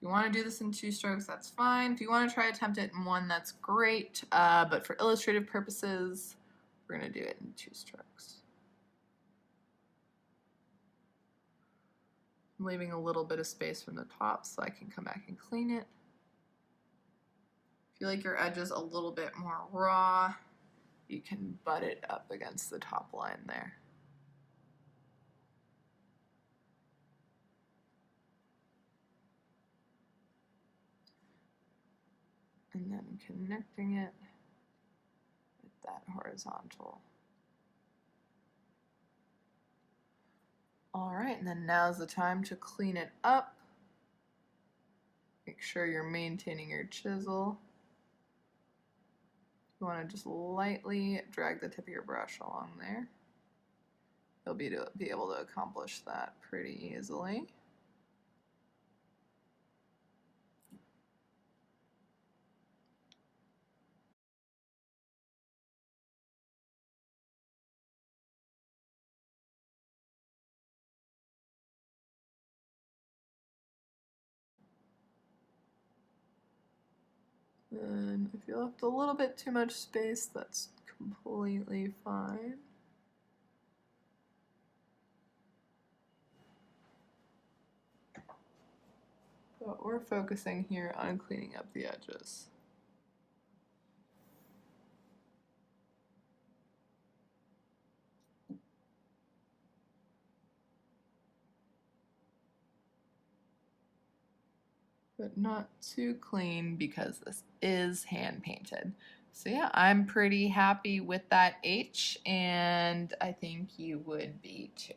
you want to do this in 2 strokes, that's fine. If you want to try attempt it in 1, that's great. But for illustrative purposes, we're going to do it in 2 strokes. I'm leaving a little bit of space from the top so I can come back and clean it. If you like your edges a little bit more raw, you can butt it up against the top line there. And then connecting it with that horizontal. All right, and then now's the time to clean it up. Make sure you're maintaining your chisel. You want to just lightly drag the tip of your brush along there. You'll be able to accomplish that pretty easily. And if you left a little bit too much space, that's completely fine. But we're focusing here on cleaning up the edges. But not too clean because this is hand painted. So yeah, I'm pretty happy with that H, and I think you would be too.